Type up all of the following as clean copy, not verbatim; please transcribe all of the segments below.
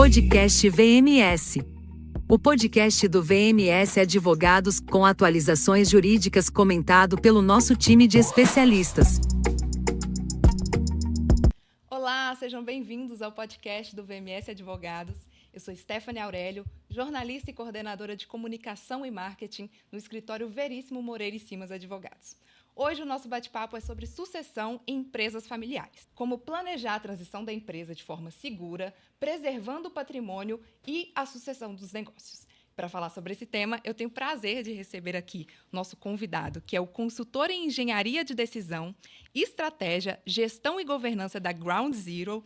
Podcast VMS. O podcast do VMS Advogados, com atualizações jurídicas, comentado pelo nosso time de especialistas. Olá, sejam bem-vindos ao podcast do VMS Advogados. Eu sou Stephanie Aurélio, jornalista e coordenadora de comunicação e marketing no escritório Veríssimo Moreira e Simas Advogados. Hoje o nosso bate-papo é sobre sucessão em empresas familiares. Como planejar a transição da empresa de forma segura, preservando o patrimônio e a sucessão dos negócios. Para falar sobre esse tema, eu tenho o prazer de receber aqui nosso convidado, que é o consultor em engenharia de decisão, estratégia, gestão e governança da Ground Zero,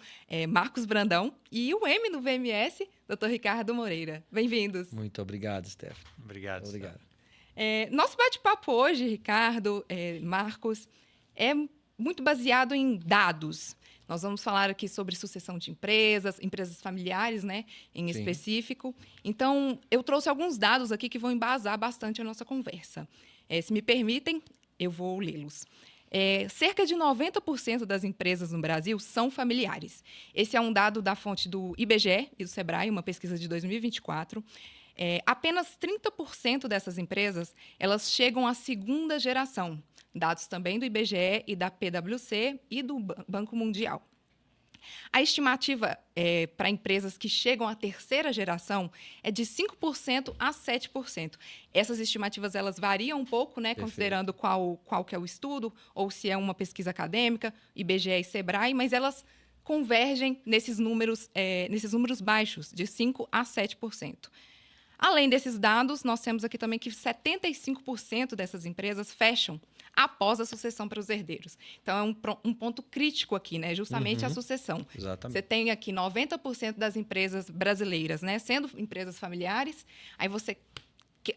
Marcos Brandão, e o M do VMS, Dr. Ricardo Moreira. Bem-vindos. Muito obrigado, Steph. Obrigado. Nosso bate-papo hoje, Ricardo, Marcos, é muito baseado em dados. Nós vamos falar aqui sobre sucessão de empresas familiares, né, em Sim. específico. Então, eu trouxe alguns dados aqui que vão embasar bastante a nossa conversa. Se me permitem, eu vou lê-los. Cerca de 90% das empresas no Brasil são familiares. Esse é um dado da fonte do IBGE e do Sebrae, uma pesquisa de 2024. Apenas 30% dessas empresas elas chegam à segunda geração. Dados também do IBGE e da PwC e do Banco Mundial. A estimativa para empresas que chegam à terceira geração é de 5% a 7%. Essas estimativas elas variam um pouco, né, considerando qual que é o estudo, ou se é uma pesquisa acadêmica, IBGE e Sebrae, mas elas convergem nesses números baixos, de 5% a 7%. Além desses dados, nós temos aqui também que 75% dessas empresas fecham após a sucessão para os herdeiros. Então, é um ponto crítico aqui, né? Justamente a sucessão. Exatamente. Você tem aqui 90% das empresas brasileiras, né, sendo empresas familiares, aí você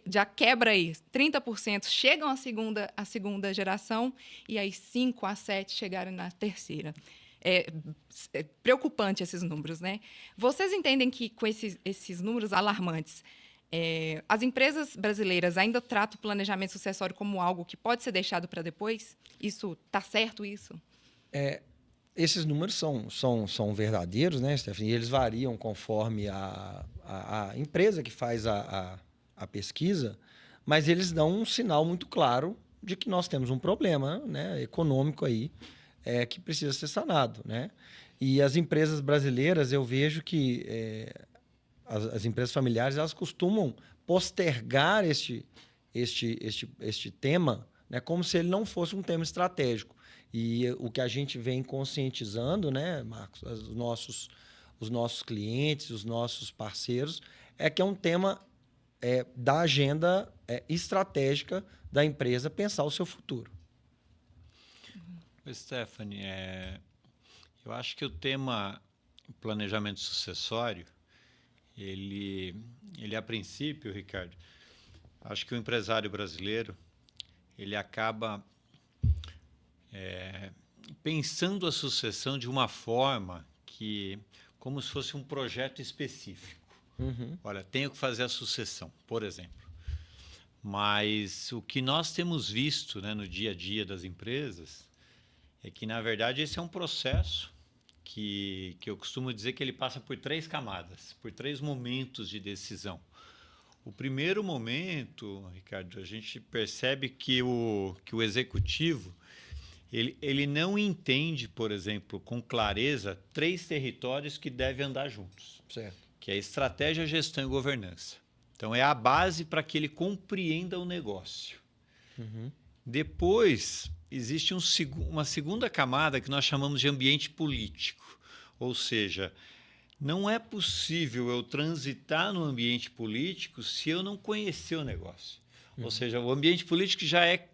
já quebra aí, 30% chegam à segunda geração e aí 5% a 7% chegaram na terceira. É preocupante esses números, né? Vocês entendem que com esses números alarmantes, as empresas brasileiras ainda tratam o planejamento sucessório como algo que pode ser deixado para depois? Isso está certo, isso? Esses números são verdadeiros, né, Stephanie? E eles variam conforme a empresa que faz a pesquisa, mas eles dão um sinal muito claro de que nós temos um problema, né, econômico aí, que precisa ser sanado, né? E as empresas brasileiras, eu vejo que as empresas familiares elas costumam postergar este tema, né, como se ele não fosse um tema estratégico. E o que a gente vem conscientizando, né, Marcos, os nossos clientes, os nossos parceiros, é que é um tema da agenda estratégica da empresa pensar o seu futuro. Stephanie, eu acho que o tema planejamento sucessório, ele a princípio, Ricardo, acho que o empresário brasileiro, ele acaba pensando a sucessão de uma forma que, como se fosse um projeto específico. Uhum. Olha, tenho que fazer a sucessão, por exemplo. Mas o que nós temos visto, né, no dia a dia das empresas é que, na verdade, esse é um processo que eu costumo dizer que ele passa por 3 camadas, por 3 momentos de decisão. O primeiro momento, Ricardo, a gente percebe que o executivo ele não entende, por exemplo, com clareza 3 territórios que devem andar juntos, Certo. que é estratégia, gestão e governança. Então, é a base para que ele compreenda o negócio. Uhum. Depois, existe uma segunda camada que nós chamamos de ambiente político. Ou seja, não é possível eu transitar no ambiente político se eu não conhecer o negócio. Ou seja, o ambiente político já é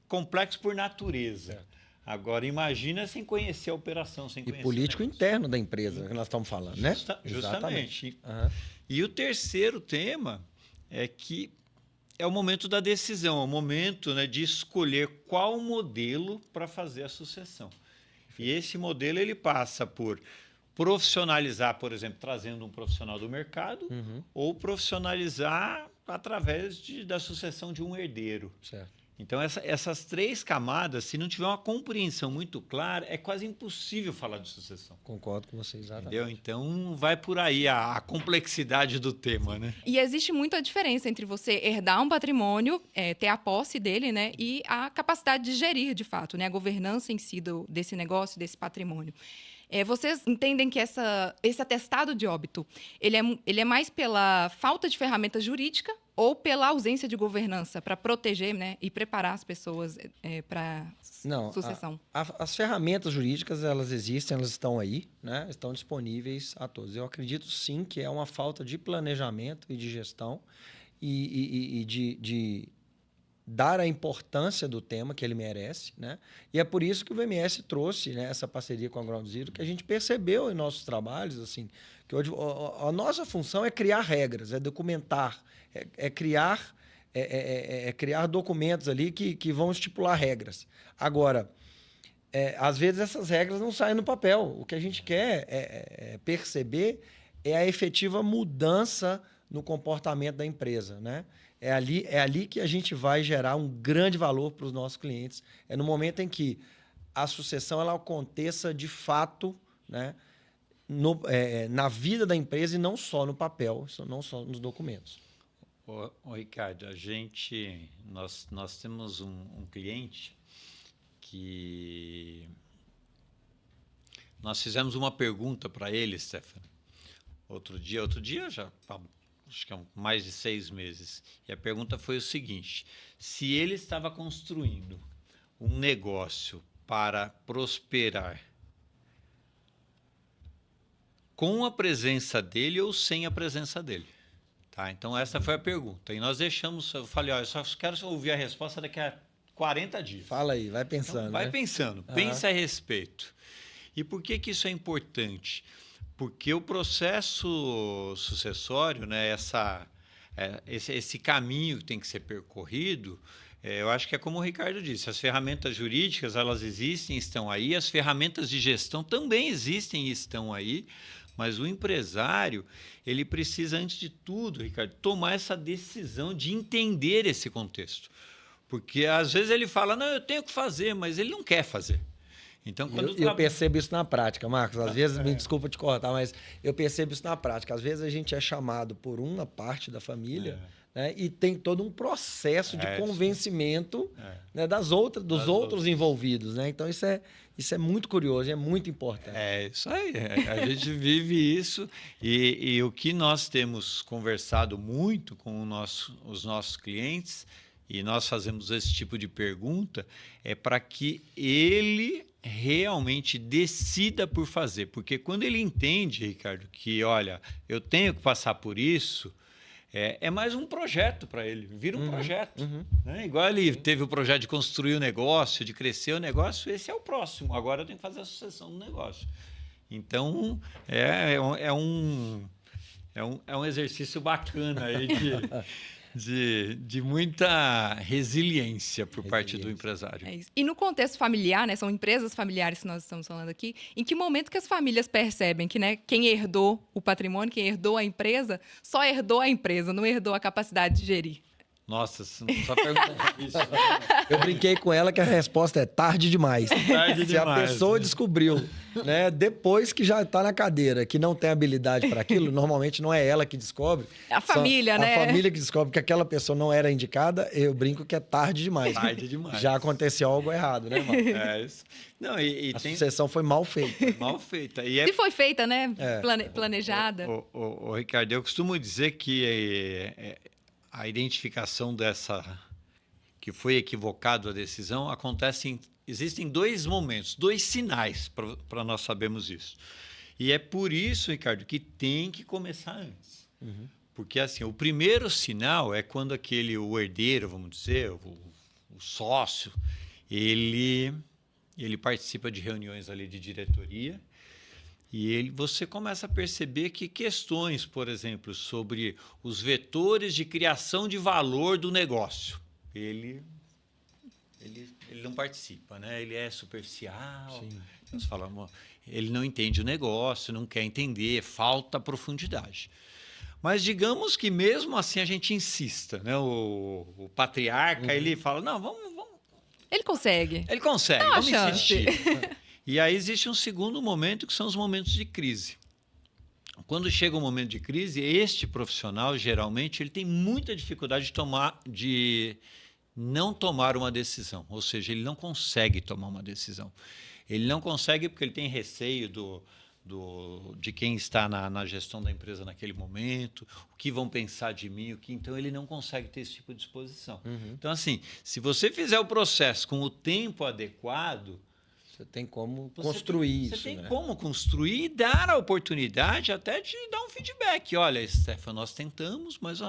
complexo por natureza. Agora, imagina sem conhecer a operação, sem conhecer político o negócio. interno da empresa que nós estamos falando, né? Justamente. Uhum. E o terceiro tema é que é o momento da decisão, é o momento, né, de escolher qual modelo para fazer a sucessão. E esse modelo ele passa por profissionalizar, por exemplo, trazendo um profissional do mercado, ou profissionalizar através da sucessão de um herdeiro. Certo. Então, essas 3 camadas, se não tiver uma compreensão muito clara, é quase impossível falar de sucessão. Concordo com você, exatamente. Entendeu? Então, vai por aí a complexidade do tema, né? E existe muita diferença entre você herdar um patrimônio, ter a posse dele, né, e a capacidade de gerir, de fato, né, a governança em si desse negócio, desse patrimônio. Vocês entendem que esse atestado de óbito, ele é mais pela falta de ferramenta jurídica ou pela ausência de governança para proteger, né, e preparar as pessoas para sucessão? As ferramentas jurídicas, elas existem, elas estão aí, né, estão disponíveis a todos. Eu acredito, sim, que é uma falta de planejamento e de gestão e de dar a importância do tema que ele merece, né? E é por isso que o VMS trouxe, né, essa parceria com a Ground Zero, que a gente percebeu em nossos trabalhos, assim, que hoje a nossa função é criar regras, é documentar, criar documentos ali que vão estipular regras. Agora, às vezes essas regras não saem no papel. O que a gente quer perceber é a efetiva mudança no comportamento da empresa, né? É ali que a gente vai gerar um grande valor para os nossos clientes. É no momento em que a sucessão ela aconteça de fato, né, na vida da empresa e não só no papel, não só nos documentos. Ô, Ricardo, nós temos um cliente que nós fizemos uma pergunta para ele, Stefano, outro dia já acho que há mais de 6 meses. E a pergunta foi o seguinte: se ele estava construindo um negócio para prosperar com a presença dele ou sem a presença dele? Tá? Então, essa foi a pergunta. E nós deixamos... Eu falei, eu só quero ouvir a resposta daqui a 40 dias. Fala aí, vai pensando. Então, vai pensando, pensa a respeito. E por que isso é importante? Porque o processo sucessório, né, esse caminho que tem que ser percorrido, eu acho que é como o Ricardo disse, as ferramentas jurídicas, elas existem, estão aí, as ferramentas de gestão também existem e estão aí, mas o empresário, ele precisa, antes de tudo, Ricardo, tomar essa decisão de entender esse contexto. Porque, às vezes, ele fala, não, eu tenho que fazer, mas ele não quer fazer. Então, eu percebo isso na prática, Marcos. Às vezes, me desculpa te cortar, mas eu percebo isso na prática. Às vezes a gente é chamado por uma parte da família, né, e tem todo um processo de convencimento, né, dos outros envolvidos. Né? Então, isso é muito curioso, é muito importante. É isso aí. A gente vive isso. E o que nós temos conversado muito com os nossos clientes, e nós fazemos esse tipo de pergunta, é para que ele realmente decida por fazer. Porque quando ele entende, Ricardo, que, olha, eu tenho que passar por isso, é mais um projeto para ele, vira um projeto. Né? Igual ele teve o projeto de construir o negócio, de crescer o negócio, esse é o próximo. Agora eu tenho que fazer a sucessão do negócio. Então, é um exercício bacana aí de muita resiliência por parte do empresário. É isso. E no contexto familiar, né, são empresas familiares que nós estamos falando aqui, em que momento que as famílias percebem que, né, quem herdou o patrimônio, quem herdou a empresa, só herdou a empresa, não herdou a capacidade de gerir? Nossa, só perguntar isso. Eu brinquei com ela que a resposta é tarde demais. Se a pessoa descobriu, né, depois que já está na cadeira, que não tem habilidade para aquilo, normalmente não é ela que descobre. É a família, né? A família que descobre que aquela pessoa não era indicada, eu brinco que é tarde demais. Tarde demais. Já aconteceu algo errado, né, mano? É isso. Não, a sucessão foi mal feita. Mal feita. Se foi feita, né? Planejada. O Ricardo, eu costumo dizer que a identificação que foi equivocado a decisão existem 2 momentos, 2 sinais para nós sabermos isso. E é por isso, Ricardo, que tem que começar antes. Porque assim, o primeiro sinal é quando o herdeiro, vamos dizer, o sócio, ele participa de reuniões ali de diretoria. E você começa a perceber que questões, por exemplo, sobre os vetores de criação de valor do negócio, ele não participa, né? Ele é superficial. Nós falamos, ele não entende o negócio, não quer entender, falta profundidade. Mas digamos que mesmo assim a gente insista, né? O patriarca, ele fala, não, vamos. Ele consegue. Ele consegue, Dá uma vamos chance. insistir. E aí existe um segundo momento, que são os momentos de crise. Quando chega um momento de crise, este profissional, geralmente, ele tem muita dificuldade de não tomar uma decisão. Ou seja, ele não consegue tomar uma decisão. Ele não consegue porque ele tem receio de quem está na gestão da empresa naquele momento, o que vão pensar de mim, então ele não consegue ter esse tipo de disposição. Então, assim, se você fizer o processo com o tempo adequado, você tem como construir isso. Você tem né? como construir e dar a oportunidade até de dar um feedback. Olha, Stefan, nós tentamos, mas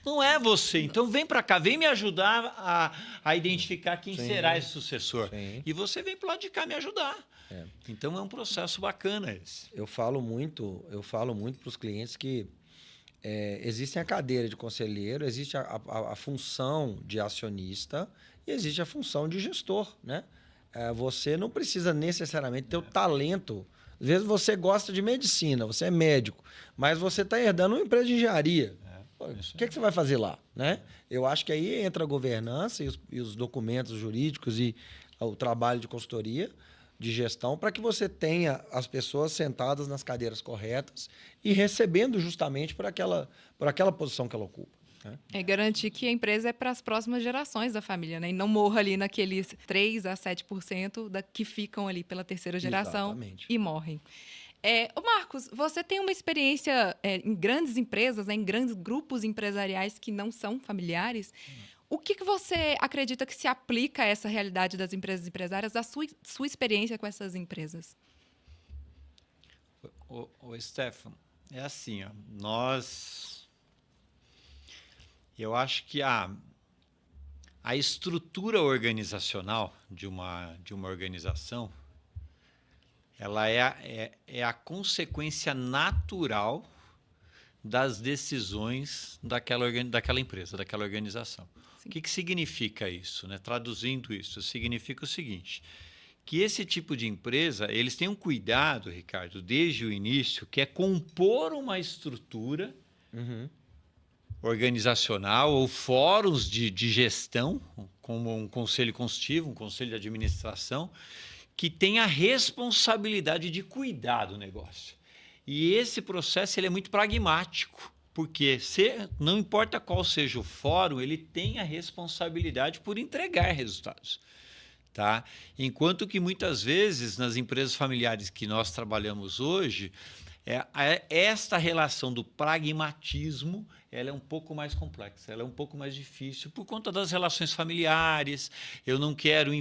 não é você. Então vem para cá, vem me ajudar a identificar quem será esse sucessor. Sim. E você vem para o lado de cá me ajudar. Então é um processo bacana esse. Eu falo muito para os clientes que existe a cadeira de conselheiro, existe a função de acionista e existe a função de gestor, né? Você não precisa necessariamente ter o talento. Às vezes você gosta de medicina, você é médico, mas você está herdando uma empresa de engenharia. O que você vai fazer lá? Né? Eu acho que aí entra a governança e os documentos jurídicos e o trabalho de consultoria, de gestão, para que você tenha as pessoas sentadas nas cadeiras corretas e recebendo justamente por aquela posição que ela ocupa. Né? É garantir que a empresa é para as próximas gerações da família, né? E não morra ali naqueles 3 a 7% que ficam ali pela terceira geração. Exatamente. E morrem. Ô Marcos, você tem uma experiência em grandes empresas, né, em grandes grupos empresariais que não são familiares. O que você acredita que se aplica a essa realidade das empresas empresárias, da sua experiência com essas empresas? Ô Stefan, é assim, ó, eu acho que a estrutura organizacional de uma organização, ela é a consequência natural das decisões daquela empresa, daquela organização. Sim. O que significa isso? Né? Traduzindo isso, significa o seguinte, que esse tipo de empresa, eles têm um cuidado, Ricardo, desde o início, que é compor uma estrutura organizacional ou fóruns de gestão, como um conselho consultivo, um conselho de administração, que tem a responsabilidade de cuidar do negócio. E esse processo ele é muito pragmático, porque não importa qual seja o fórum, ele tem a responsabilidade por entregar resultados. Tá? Enquanto que muitas vezes nas empresas familiares que nós trabalhamos hoje, esta relação do pragmatismo ela é um pouco mais complexa, ela é um pouco mais difícil por conta das relações familiares. Eu não quero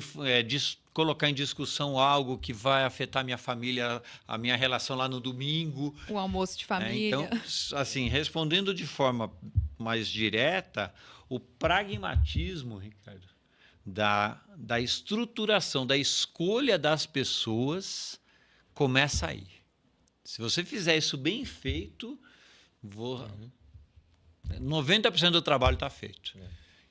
colocar em discussão algo que vai afetar minha família, a minha relação lá no domingo. O almoço de família. Então, assim, respondendo de forma mais direta, o pragmatismo, Ricardo, da estruturação, da escolha das pessoas, começa aí. Se você fizer isso bem feito, 90% do trabalho está feito.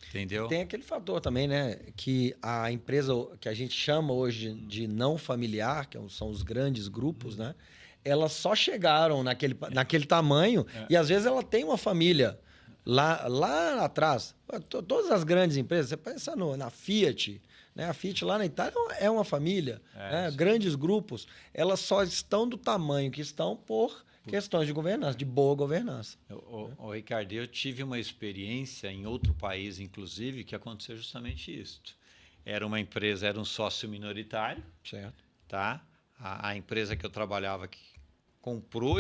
Entendeu? Tem aquele fator também, né? Que a empresa que a gente chama hoje de não familiar, que são os grandes grupos, né? Elas só chegaram naquele tamanho e às vezes ela tem uma família lá atrás. Todas as grandes empresas, você pensa na Fiat, né? A Fiat lá na Itália é uma família, né? Grandes grupos, elas só estão do tamanho que estão por questões de governança, de boa governança. Ricardo, eu tive uma experiência em outro país, inclusive, que aconteceu justamente isso. Era uma empresa, era um sócio minoritário, certo? Tá? A empresa que eu trabalhava que comprou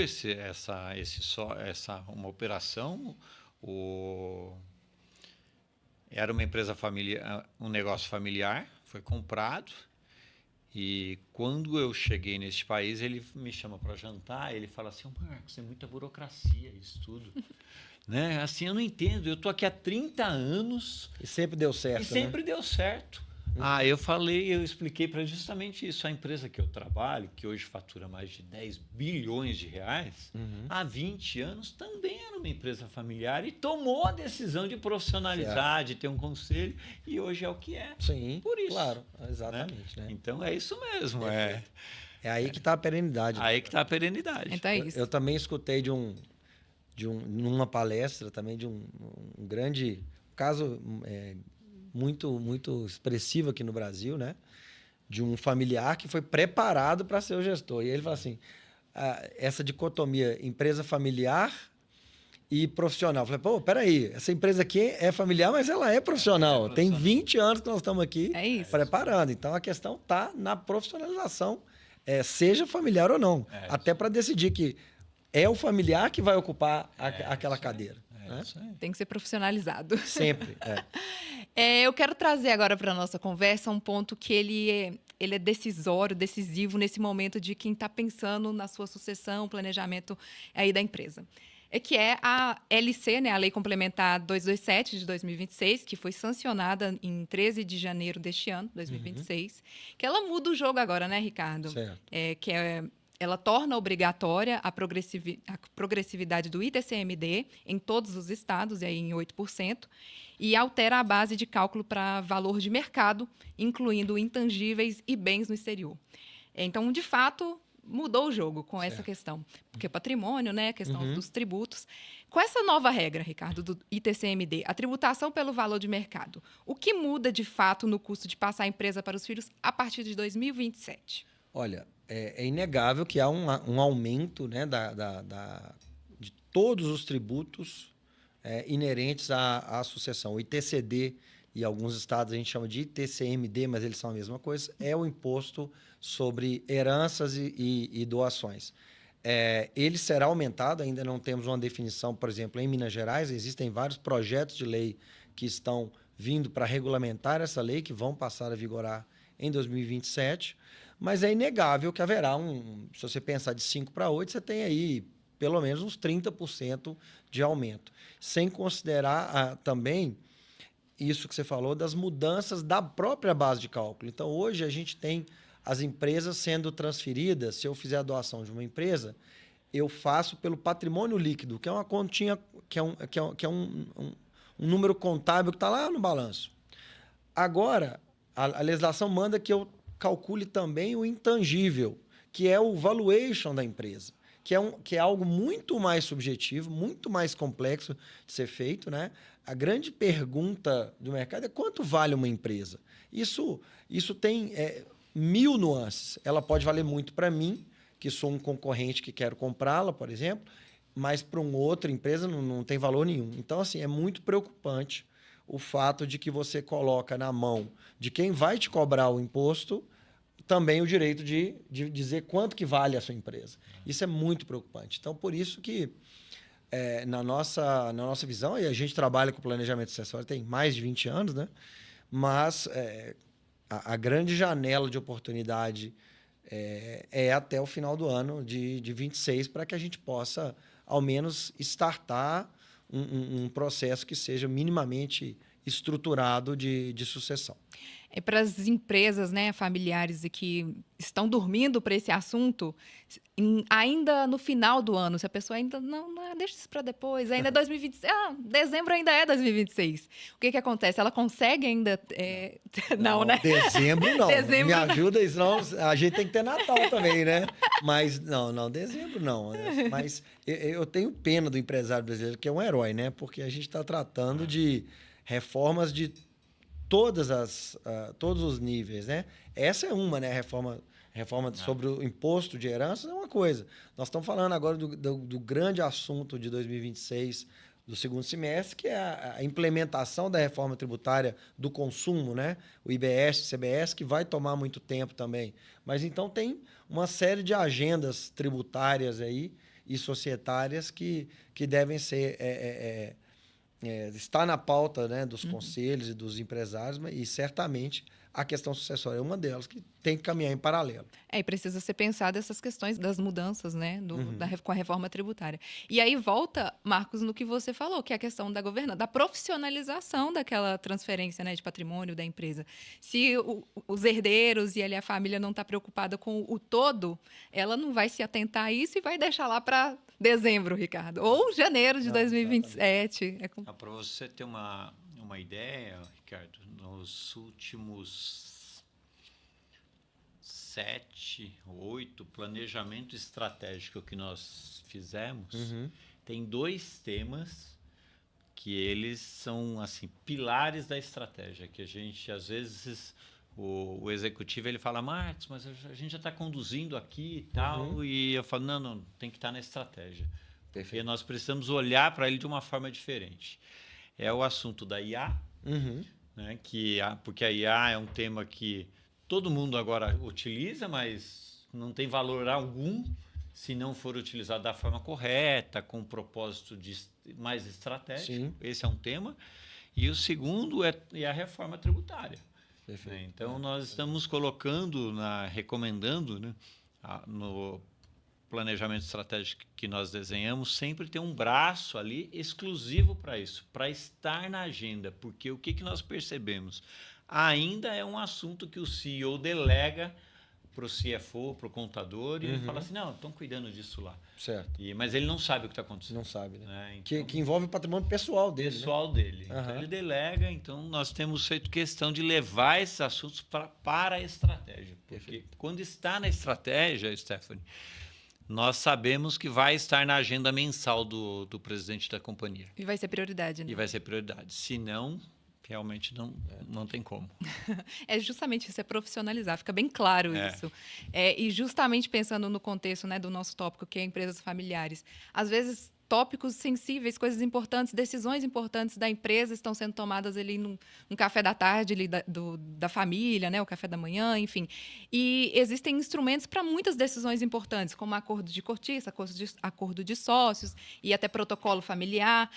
uma operação. Era uma empresa familiar, um negócio familiar, foi comprado. E quando eu cheguei neste país, ele me chama para jantar, ele fala assim, Marcos, é muita burocracia isso tudo. Né? Assim, eu não entendo, eu estou aqui há 30 anos... E sempre deu certo, E sempre deu certo. Eu expliquei para ele justamente isso. A empresa que eu trabalho, que hoje fatura mais de 10 bilhões de reais, há 20 anos também era uma empresa familiar e tomou a decisão de profissionalizar, de ter um conselho, e hoje é o que é. Sim, por isso. Claro, exatamente. Né? Então é isso mesmo. É aí que está a perenidade. Aí que está a perenidade. Então é isso. Eu também escutei de um numa palestra também de um grande caso muito expressivo aqui no Brasil, né? De um familiar que foi preparado para ser o gestor. E ele fala assim, essa dicotomia empresa familiar e profissional. Eu falei, pô, peraí, essa empresa aqui é familiar, mas ela é profissional. Tem 20 anos que nós estamos aqui preparando. Então, a questão está na profissionalização, seja familiar ou não. Até para decidir que é o familiar que vai ocupar aquela cadeira. Né? Tem que ser profissionalizado. Sempre. Eu quero trazer agora para a nossa conversa um ponto que ele é decisório, decisivo nesse momento de quem está pensando na sua sucessão, planejamento aí da empresa. Que é a LC, né, a Lei Complementar 227 de 2026, que foi sancionada em 13 de janeiro deste ano, 2026, que ela muda o jogo agora, né, Ricardo? Certo. Ela torna obrigatória a progressividade do ITCMD em todos os estados, e aí em 8%, e altera a base de cálculo para valor de mercado, incluindo intangíveis e bens no exterior. Então, de fato, mudou o jogo com essa questão. Porque patrimônio, né, a questão dos tributos. Com essa nova regra, Ricardo, do ITCMD, a tributação pelo valor de mercado, o que muda de fato no custo de passar a empresa para os filhos a partir de 2027? Olha, é inegável que há um aumento, né, de todos os tributos inerentes à sucessão. O ITCD, e alguns estados a gente chama de ITCMD, mas eles são a mesma coisa, é o imposto sobre heranças e doações. Ele será aumentado, ainda não temos uma definição, por exemplo, em Minas Gerais, existem vários projetos de lei que estão vindo para regulamentar essa lei, que vão passar a vigorar em 2027, mas é inegável que haverá se você pensar de 5 para 8, você tem aí pelo menos uns 30% de aumento. Sem considerar também isso que você falou das mudanças da própria base de cálculo. Então, hoje a gente tem as empresas sendo transferidas. Se eu fizer a doação de uma empresa, eu faço pelo patrimônio líquido, que é uma continha, que é um número contábil que está lá no balanço. Agora, a legislação manda que eu calcule também o intangível, que é o valuation da empresa, que é algo muito mais subjetivo, muito mais complexo de ser feito, né? A grande pergunta do mercado é quanto vale uma empresa? Isso tem 1000 nuances. Ela pode valer muito para mim, que sou um concorrente que quero comprá-la, por exemplo, mas para uma outra empresa não tem valor nenhum. Então, assim, é muito preocupante o fato de que você coloca na mão de quem vai te cobrar o imposto também o direito de dizer quanto que vale a sua empresa. Isso é muito preocupante. Então, por isso que, na nossa visão, e a gente trabalha com planejamento sucessório tem mais de 20 anos, né? Mas a grande janela de oportunidade é até o final do ano de 26, para que a gente possa, ao menos, startar um processo que seja minimamente estruturado de sucessão. Para as empresas, né, familiares que estão dormindo para esse assunto, ainda no final do ano, se a pessoa ainda não deixa isso para depois, ainda é 2026, dezembro ainda é 2026. O que acontece? Ela consegue ainda... Não, né? Dezembro não. Dezembro Me não. ajuda, senão a gente tem que ter Natal também, né? Mas não, dezembro não. Mas eu tenho pena do empresário brasileiro, que é um herói, né? Porque a gente está tratando de reformas de todos os níveis, né? Essa é uma, né? Reforma sobre o imposto de herança é uma coisa. Nós estamos falando agora do grande assunto de 2026, do segundo semestre, que é a implementação da reforma tributária do consumo, né? O IBS, CBS, que vai tomar muito tempo também. Mas então tem uma série de agendas tributárias aí e societárias que devem ser... está na pauta, né, dos conselhos e dos empresários, e certamente a questão sucessória é uma delas que tem que caminhar em paralelo. E precisa ser pensada essas questões das mudanças, né, com a reforma tributária. E aí volta, Marcos, no que você falou, que é a questão da governança, da profissionalização daquela transferência, né, de patrimônio da empresa. Se os herdeiros e ali a família não está preocupada com o todo, ela não vai se atentar a isso e vai deixar lá para dezembro, Ricardo, ou janeiro de 2027. Para você ter uma ideia, Ricardo, nos últimos 7, 8, planejamento estratégico que nós fizemos, Uhum. tem 2 temas que eles são assim pilares da estratégia, que a gente às vezes o executivo ele fala, Marcos, mas a gente já está conduzindo aqui e tal, e eu falo, não, tem que estar na estratégia, porque Perfeito. nós precisamos olhar para ele de uma forma diferente. É o assunto da IA, Uhum. né, porque a IA é um tema que todo mundo agora utiliza, mas não tem valor algum se não for utilizado da forma correta, com um propósito mais estratégico. Sim. Esse é um tema. E o segundo é a reforma tributária. Perfeito. Né? Então, nós estamos recomendando, né, no planejamento estratégico que nós desenhamos, sempre ter um braço ali exclusivo para isso, para estar na agenda. Porque o que nós percebemos? Ainda é um assunto que o CEO delega para o CFO, para o contador, e ele fala assim, não, estão cuidando disso lá. Certo. Mas ele não sabe o que está acontecendo. Não sabe, né? Né? Então, Que envolve o patrimônio pessoal dele. pessoal dele. Aham. Então, ele delega, então nós temos feito questão de levar esses assuntos para a estratégia. Porque Perfeito. quando está na estratégia, Stephanie, nós sabemos que vai estar na agenda mensal do presidente da companhia. E vai ser prioridade, né? E vai ser prioridade. Se não, realmente não tem como. É justamente isso, é profissionalizar, fica bem claro isso. E justamente pensando no contexto, né, do nosso tópico, que é empresas familiares. Às vezes, tópicos sensíveis, coisas importantes, decisões importantes da empresa estão sendo tomadas ali num café da tarde ali da família, né, o café da manhã, enfim. E existem instrumentos para muitas decisões importantes, como acordo de cortiça, acordo de sócios e até protocolo familiar.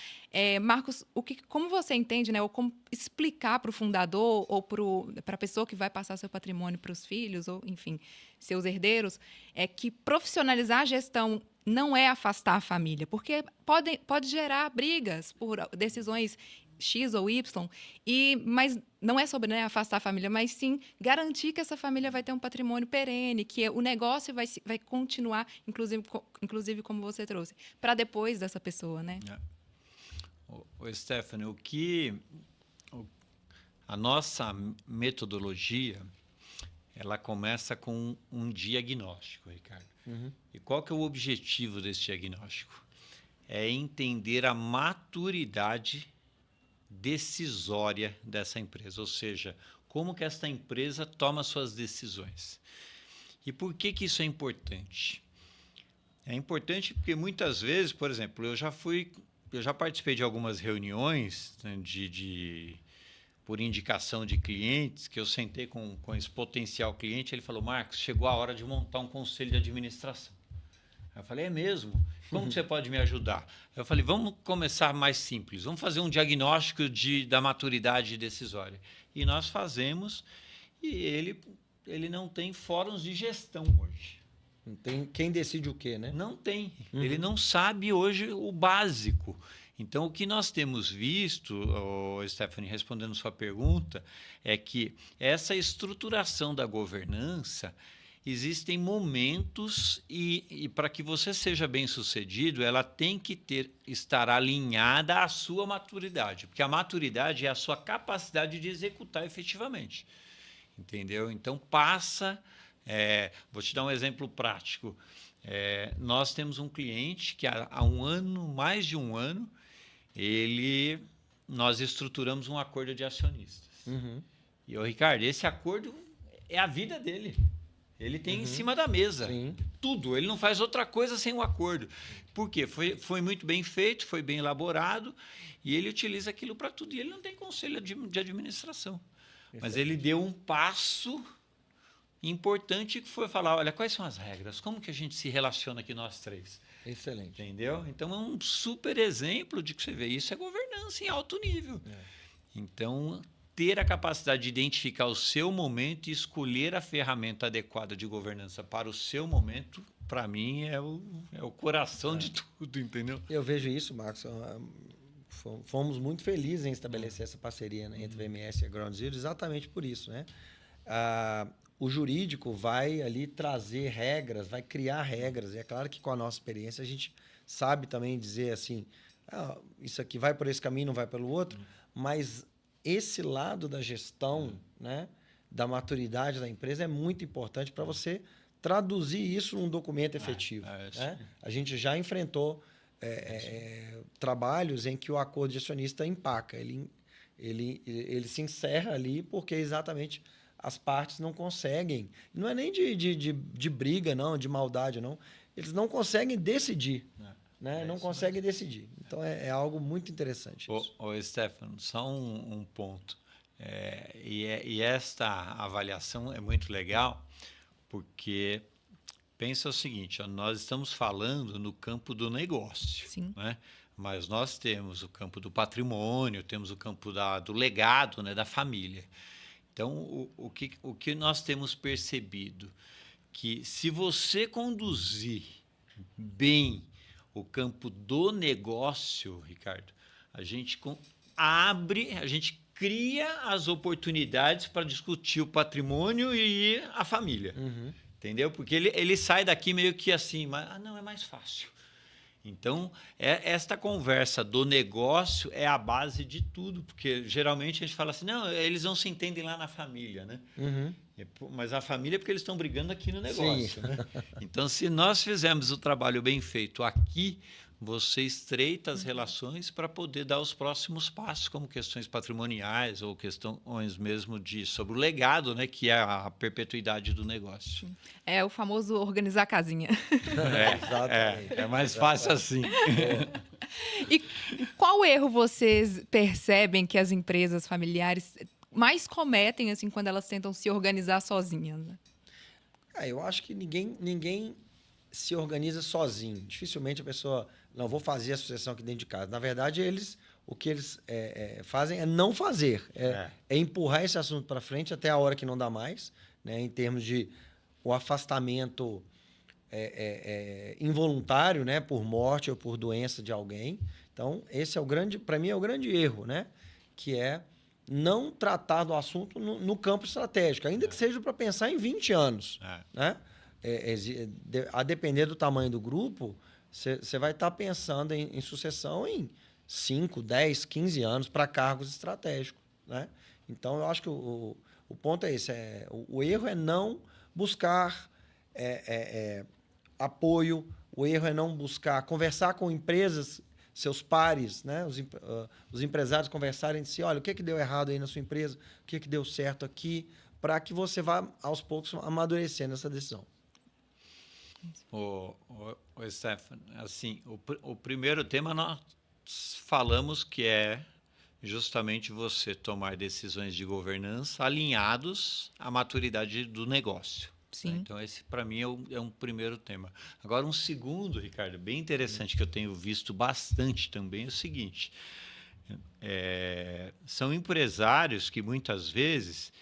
Marcos, como você entende, né, ou como explicar para o fundador ou para a pessoa que vai passar seu patrimônio para os filhos, ou, enfim, seus herdeiros, que profissionalizar a gestão não é afastar a família, porque pode gerar brigas por decisões X ou Y, mas não é sobre, né, afastar a família, mas sim garantir que essa família vai ter um patrimônio perene, que o negócio vai continuar, inclusive como você trouxe, para depois dessa pessoa, né? Stephanie, a nossa metodologia, ela começa com um diagnóstico, Ricardo. E qual que é o objetivo desse diagnóstico? É entender a maturidade decisória dessa empresa, ou seja, como que esta empresa toma suas decisões. E por que isso é importante? É importante porque muitas vezes, por exemplo, eu já participei de algumas reuniões, né, por indicação de clientes, que eu sentei com esse potencial cliente, ele falou, Marcos, chegou a hora de montar um conselho de administração. Eu falei, é mesmo? Como que você pode me ajudar? Eu falei, vamos começar mais simples, vamos fazer um diagnóstico da maturidade decisória. E nós fazemos, e ele não tem fóruns de gestão hoje. Não tem quem decide o quê, né? Não tem. Ele não sabe hoje o básico. Então, o que nós temos visto, Stephanie, respondendo sua pergunta, é que essa estruturação da governança, existem momentos e para que você seja bem-sucedido, ela tem que estar alinhada à sua maturidade, porque a maturidade é a sua capacidade de executar efetivamente. Entendeu? Então, vou te dar um exemplo prático. Nós temos um cliente que há mais de um ano, nós estruturamos um acordo de acionistas. E, Ricardo, esse acordo é a vida dele. Ele tem em cima da mesa. Sim. Tudo. Ele não faz outra coisa sem o acordo. Por quê? Foi muito bem feito, foi bem elaborado, e ele utiliza aquilo para tudo. E ele não tem conselho de administração. Mas ele deu um passo importante que foi falar, olha, quais são as regras? Como que a gente se relaciona aqui nós três? Excelente. Entendeu? Então, é um super exemplo de que você vê. Isso é governança em alto nível. Então, ter a capacidade de identificar o seu momento e escolher a ferramenta adequada de governança para o seu momento, para mim, é o coração de tudo, entendeu? Eu vejo isso, Marcos. Fomos muito felizes em estabelecer essa parceria, né, entre a VMS e a Ground Zero, exatamente por isso, né? O jurídico vai ali trazer regras, vai criar regras. E é claro que com a nossa experiência a gente sabe também dizer assim, isso aqui vai por esse caminho, não vai pelo outro, mas esse lado da gestão, né, da maturidade da empresa é muito importante para você traduzir isso num documento efetivo. Né? A gente já enfrentou trabalhos em que o acordo de acionista empaca. Ele se encerra ali porque exatamente as partes não conseguem. Não é nem de briga, não, de maldade, não. Eles não conseguem decidir. Não conseguem decidir. Então, é algo muito interessante. Ô, Stefano, só um ponto. E esta avaliação é muito legal, porque pensa o seguinte, ó, nós estamos falando no campo do negócio, Sim. Né? Mas nós temos o campo do patrimônio, temos o campo do legado, né, da família. Então, o que nós temos percebido? Que se você conduzir bem o campo do negócio, Ricardo, a gente cria as oportunidades para discutir o patrimônio e a família. Entendeu? Porque ele sai daqui meio que assim, mas não, é mais fácil. Então, esta conversa do negócio é a base de tudo, porque geralmente a gente fala assim, não, eles não se entendem lá na família, né? Mas a família é porque eles estão brigando aqui no negócio. Né? Então, se nós fizermos o trabalho bem feito aqui, você estreita as relações para poder dar os próximos passos, como questões patrimoniais ou questões mesmo sobre o legado, né, que é a perpetuidade do negócio. É o famoso organizar a casinha. É mais fácil assim. E qual erro vocês percebem que as empresas familiares mais cometem assim, quando elas tentam se organizar sozinhas? Né? Eu acho que ninguém se organiza sozinho. Dificilmente a pessoa... Não, vou fazer a sucessão aqui dentro de casa. Na verdade, o que eles fazem é não fazer. É empurrar esse assunto para frente até a hora que não dá mais, né, em termos de o afastamento involuntário, né, por morte ou por doença de alguém. Então, esse para mim, é o grande erro, né, que é não tratar do assunto no campo estratégico, ainda que seja para pensar em 20 anos. Né? A depender do tamanho do grupo, você vai estar pensando em sucessão em 5, 10, 15 anos para cargos estratégicos. Né? Então, eu acho que o ponto é esse. O erro é não buscar apoio, o erro é não buscar conversar com empresas, seus pares, né? Os empresários conversarem e dizer, olha, o que deu errado aí na sua empresa, o que deu certo aqui, para que você vá, aos poucos, amadurecendo essa decisão. O Stefano, assim, o primeiro tema nós falamos que é justamente você tomar decisões de governança alinhados à maturidade do negócio. Sim. Né? Então, esse, para mim, é um primeiro tema. Agora, um segundo, Ricardo, bem interessante, que eu tenho visto bastante também, é o seguinte. São empresários que, muitas vezes,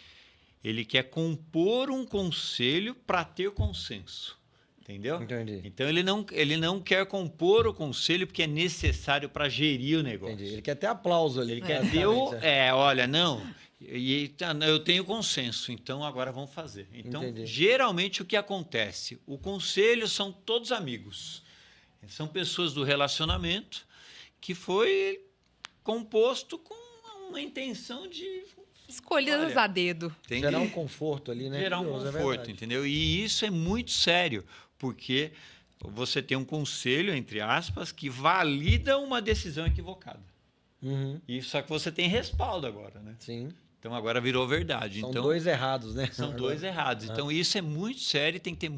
ele quer compor um conselho para ter consenso. Entendeu? Entendi. Então, ele não quer compor o conselho porque é necessário para gerir o negócio. Entendi. Ele quer ter aplauso ali. Ele quer olha, não, eu tenho consenso, então agora vamos fazer. Então, Entendi. Geralmente, o que acontece? O conselho são todos amigos. São pessoas do relacionamento que foi composto com uma intenção de... Escolhidas a dedo. Gerar um conforto ali, né? Gerar um conforto, entendeu? E isso é muito sério, porque você tem um conselho, entre aspas, que valida uma decisão equivocada. E só que você tem respaldo agora, né? Sim. Então agora virou verdade. São então, dois errados, né? São dois errados. Então isso é muito sério e tem que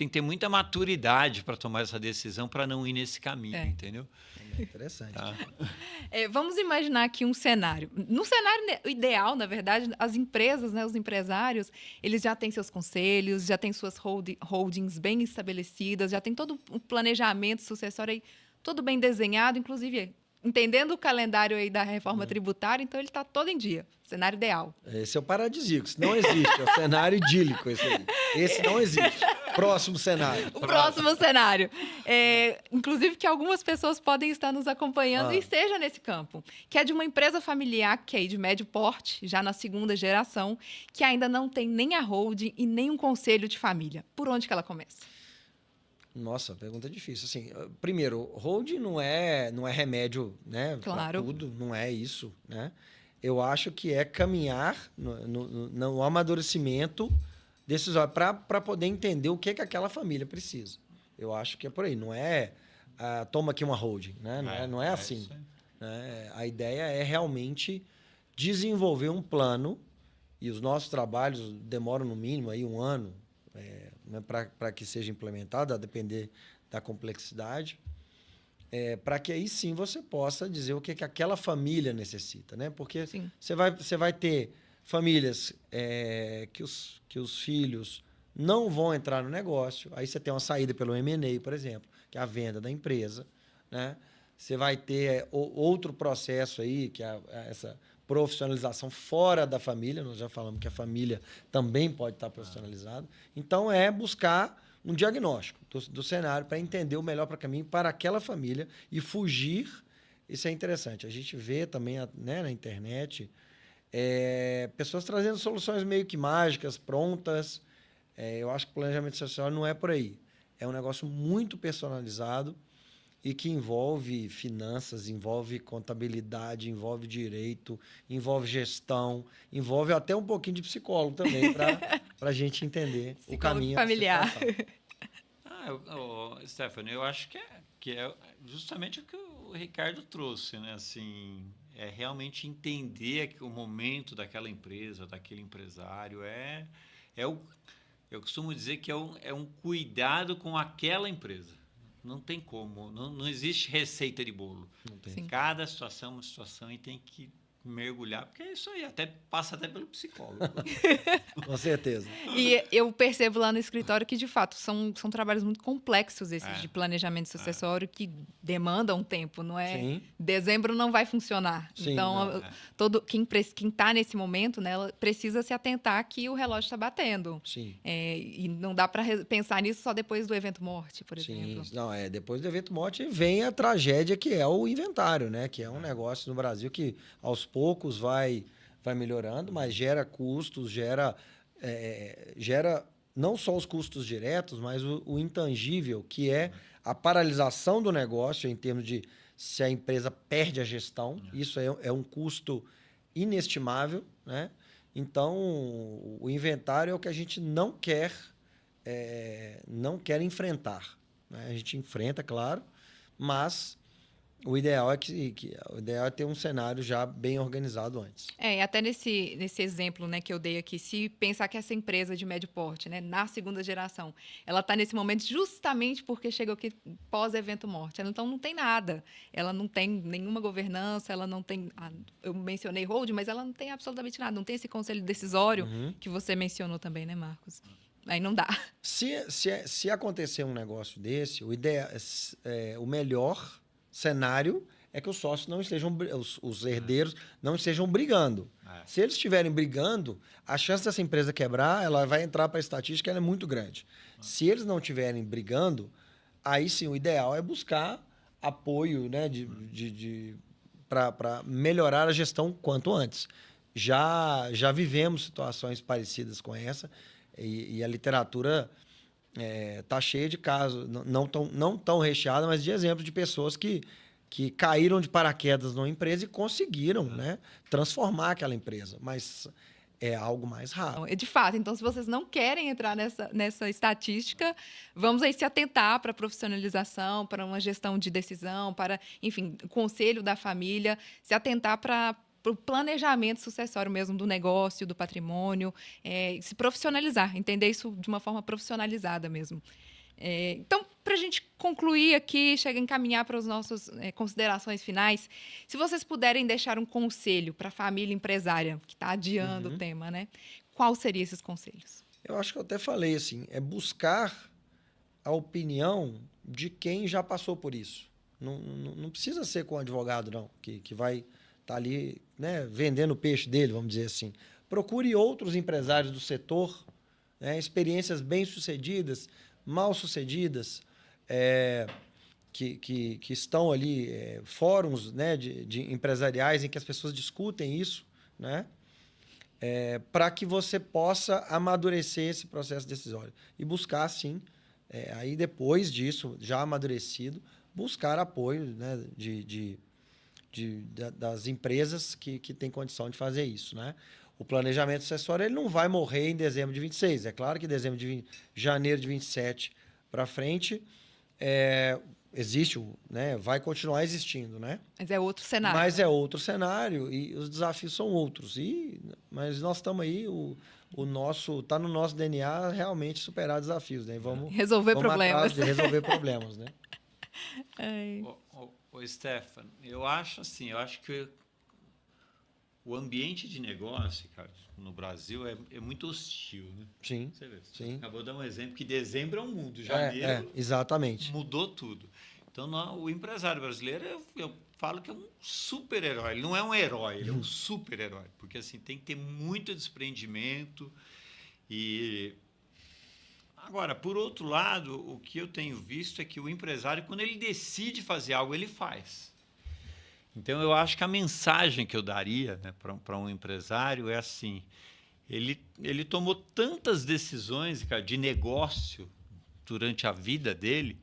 ter muita maturidade para tomar essa decisão para não ir nesse caminho, entendeu? Interessante. Tá? Vamos imaginar aqui um cenário. No cenário ideal, na verdade, as empresas, né, os empresários, eles já têm seus conselhos, já têm suas holdings bem estabelecidas, já tem todo o planejamento sucessório aí, todo bem desenhado, inclusive entendendo o calendário aí da reforma tributária, então ele está todo em dia. Cenário ideal. Esse é o paradisíaco. Isso não existe. É o cenário idílico. Esse não existe. Próximo cenário. O próximo cenário. Inclusive que algumas pessoas podem estar nos acompanhando e esteja nesse campo. Que é de uma empresa familiar, que é de médio porte, já na segunda geração, que ainda não tem nem a holding e nem um conselho de família. Por onde que ela começa? Nossa, pergunta difícil. Assim, primeiro, holding não é remédio, né? Claro. Pra tudo, não é isso, né? eu acho que é caminhar no amadurecimento decisório para poder entender o que aquela família precisa. Eu acho que é por aí. Não é toma aqui uma holding, né? Não é assim. Né? A ideia é realmente desenvolver um plano, e os nossos trabalhos demoram no mínimo aí 1 ano né, para que seja implementado, a depender da complexidade, para que aí sim você possa dizer o que aquela família necessita, né? Porque você vai ter famílias que os filhos não vão entrar no negócio, aí você tem uma saída pelo M&A, por exemplo, que é a venda da empresa, né? Você vai ter outro processo aí, que é essa profissionalização fora da família. Nós já falamos que a família também pode estar profissionalizada. Então, é buscar um diagnóstico do cenário para entender o melhor caminho para aquela família e fugir. Isso é interessante. A gente vê também né, na internet pessoas trazendo soluções meio que mágicas, prontas. Eu acho que o planejamento social não é por aí. É um negócio muito personalizado e que envolve finanças, envolve contabilidade, envolve direito, envolve gestão, envolve até um pouquinho de psicólogo também, para a gente entender o caminho familiar. Stephanie, eu acho que é justamente o que o Ricardo trouxe, né? Assim, é realmente entender o momento daquela empresa, daquele empresário. Eu costumo dizer que é um cuidado com aquela empresa. Não tem como, não existe receita de bolo. Cada situação é uma situação e tem que mergulhar, porque é isso aí, passa até pelo psicólogo. Com certeza. E eu percebo lá no escritório que, de fato, são trabalhos muito complexos esses de planejamento sucessório que demandam tempo, não é? Sim. Dezembro não vai funcionar. Sim, então, quem está nesse momento, né, ela precisa se atentar que o relógio está batendo. Sim. E não dá para pensar nisso só depois do evento morte, por exemplo. Sim. Não, depois do evento morte vem a tragédia que é o inventário, né? Que é um negócio no Brasil que aos poucos vai melhorando, mas gera custos, gera não só os custos diretos, mas o intangível, que é a paralisação do negócio em termos de se a empresa perde a gestão. Isso é um custo inestimável, né? Então, o inventário é o que a gente não quer enfrentar, né? A gente enfrenta, claro, mas o ideal é ter um cenário já bem organizado antes. E até nesse exemplo, né, que eu dei aqui, se pensar que essa empresa de médio porte, né, na segunda geração, ela está nesse momento justamente porque chegou aqui pós-evento morte. Então, não tem nada. Ela não tem nenhuma governança, ela não tem... eu mencionei hold, mas ela não tem absolutamente nada. Não tem esse conselho decisório que você mencionou também, né, Marcos? Aí não dá. Se acontecer um negócio desse, o melhor cenário é que os sócios não estejam, os herdeiros não estejam brigando. Se eles estiverem brigando, a chance dessa empresa quebrar, ela vai entrar para a estatística, ela é muito grande. Se eles não estiverem brigando, aí sim o ideal é buscar apoio, né, para melhorar a gestão quanto antes. Já vivemos situações parecidas com essa e a literatura tá cheia de casos, não tão recheada, mas de exemplos de pessoas que caíram de paraquedas numa empresa e conseguiram, né, transformar aquela empresa. Mas é algo mais raro. De fato, então, se vocês não querem entrar nessa estatística, vamos aí se atentar para a profissionalização, para uma gestão de decisão, para, enfim, o conselho da família, se atentar para o planejamento sucessório mesmo do negócio, do patrimônio, se profissionalizar, entender isso de uma forma profissionalizada mesmo. Então, para a gente concluir aqui, encaminhar para as nossas considerações finais, se vocês puderem deixar um conselho para a família empresária que está adiando o tema, né? Qual seriam esses conselhos? Eu acho que eu até falei assim, é buscar a opinião de quem já passou por isso. Não precisa ser com o advogado, não, que vai estar ali, né, vendendo o peixe dele, vamos dizer assim. Procure outros empresários do setor, né, experiências bem-sucedidas, mal-sucedidas, que estão ali, fóruns, né, de empresariais em que as pessoas discutem isso, né, para que você possa amadurecer esse processo decisório e buscar, sim, aí depois disso, já amadurecido, buscar apoio, né, das empresas que têm condição de fazer isso, né? O planejamento sucessório ele não vai morrer em dezembro de 26. É claro que janeiro de 27 para frente existe, né? Vai continuar existindo, né? Mas é outro cenário. Mas é outro cenário e os desafios são outros. Mas nós estamos aí, está no nosso DNA realmente superar desafios, né? Vamos resolver problemas. Atrás de resolver problemas, né? Ô, Stefano, eu acho que o ambiente de negócio, cara, no Brasil é muito hostil, né? Sim. Você vê, sim. Acabou de dar um exemplo que dezembro é um mundo, janeiro exatamente. mudou tudo. Então, o empresário brasileiro, eu falo que é um super-herói. Ele não é um herói, ele é um super-herói. Porque assim, tem que ter muito desprendimento. Agora, por outro lado, o que eu tenho visto é que o empresário, quando ele decide fazer algo, ele faz. Então, eu acho que a mensagem que eu daria, né, para um empresário é assim, ele tomou tantas decisões, cara, de negócio durante a vida dele,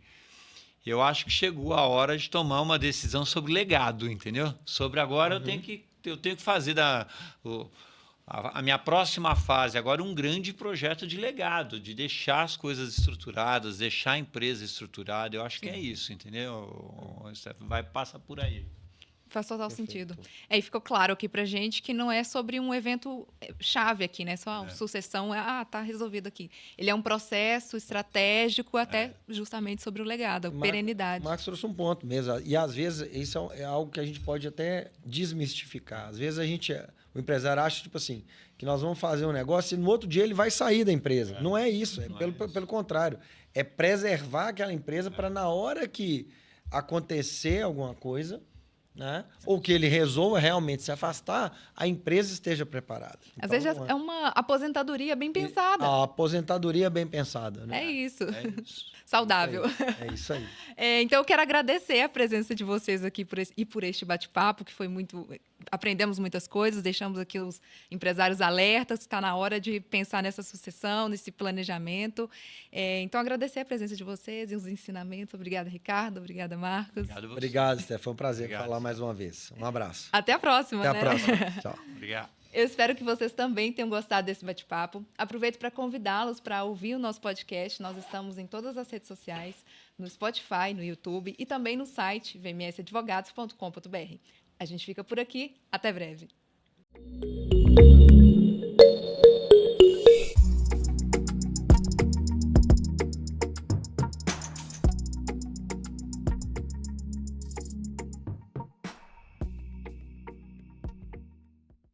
eu acho que chegou a hora de tomar uma decisão sobre legado, entendeu? Sobre agora eu tenho que fazer a minha próxima fase agora um grande projeto de legado, de deixar as coisas estruturadas, deixar a empresa estruturada. Eu acho que é isso, entendeu? Passa por aí. Faz total sentido. E ficou claro aqui pra gente que não é sobre um evento chave aqui, né? Só sucessão, tá resolvido aqui. Ele é um processo estratégico até justamente sobre o legado, a perenidade. Marcos trouxe um ponto mesmo. E às vezes isso é algo que a gente pode até desmistificar. Às vezes o empresário acha, tipo assim, que nós vamos fazer um negócio e no outro dia ele vai sair da empresa. Não é isso. Pelo contrário. É preservar aquela empresa para na hora que acontecer alguma coisa, né? Ou que ele resolva realmente se afastar, a empresa esteja preparada. Às vezes é uma aposentadoria bem pensada. A aposentadoria bem pensada, né? É isso. isso. Saudável. É isso aí. Então, eu quero agradecer a presença de vocês aqui por este bate-papo, que foi aprendemos muitas coisas, deixamos aqui os empresários alertas, está na hora de pensar nessa sucessão, nesse planejamento. Então, agradecer a presença de vocês e os ensinamentos. Obrigada, Ricardo. Obrigada, Marcos. Obrigado, Stefano. Foi um prazer falar mais uma vez. Um abraço. Até a próxima. Até a próxima. Tchau. Obrigado. Eu espero que vocês também tenham gostado desse bate-papo. Aproveito para convidá-los para ouvir o nosso podcast. Nós estamos em todas as redes sociais, no Spotify, no YouTube e também no site vmsadvogados.com.br. A gente fica por aqui. Até breve.